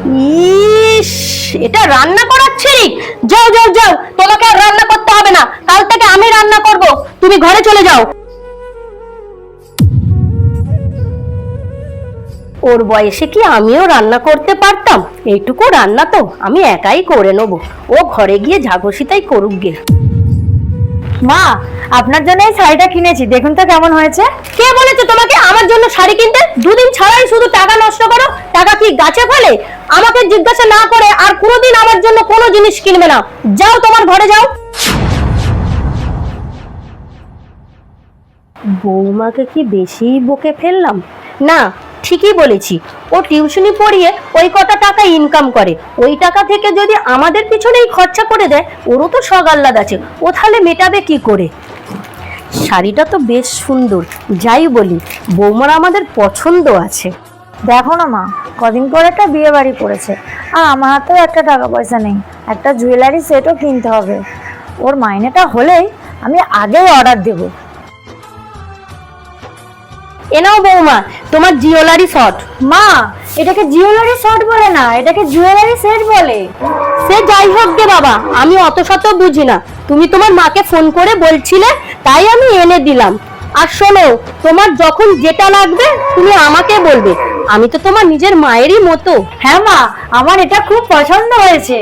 ইস, এটা রান্না করার ছিরিক। যাও যাও যাও, তোমাকে আর রান্না করতে হবে না, কাল থেকে আমি রান্না করব, তুমি ঘরে চলে যাও। ওর বয়সে কি আমিও রান্না করতে পারতাম? এইটুকু রান্না তো আমি একাই করে নেবো, ও ঘরে গিয়ে ঝাগসিতাই করুক গে। মা, আপনার জন্য এই শাড়িটা কিনেছি, দেখুন তো কেমন হয়েছে। কে বলেছে তোমাকে আমার জন্য শাড়ি কিনতে? দুদিন ছাড়াই শুধু টাকা নষ্ট করো। টাকা কি গাছে ফলে? আমাকে জিজ্ঞাসা না করে আর কোনোদিন আমার জন্য কোনো জিনিস কিনবে না। যাও, তোমার ঘরে যাও। বৌমাকে কি বেশি বকে ফেললাম? না, ঠিকই বলেছি। ও টিউশনি পড়িয়ে ওই কটা টাকা ইনকাম করে, ওই টাকা থেকে যদি আমাদের পিছনেই খরচা করে দেয়, ওরও তো সগাল্লাদ আছে, ও তাহলে মেটাবে কি করে? শাড়িটা তো বেশ সুন্দর, যাই বলি বৌমার আমাদের পছন্দ আছে। দেখো না মা, কদিন পর একটা বিয়ে বাড়ি পড়েছে, আর আমার হাতেও একটা টাকা পয়সা নেই, একটা জুয়েলারি সেটও কিনতে হবে। ওর মাইনেটা হলেই আমি আগেই অর্ডার দেবো। এ নাও বৌমা, তোমার জুয়েলারি শট। মা, এটাকে জুয়েলারি শট বলে না, এটাকে জুয়েলারি সেট বলে। সে যাই হোক গে বাবা, আমি অত শত বুঝি না। তুমি তোমার মাকে ফোন করে বলছিলে, তাই আমি এনে দিলাম। আর শোনো, তোমার যখন যেটা লাগবে তুমি আমাকে বলবে, আমি তো তোমার নিজের মায়েরই মতো। হ্যাঁ মা, আমার এটা খুব পছন্দ হয়েছে।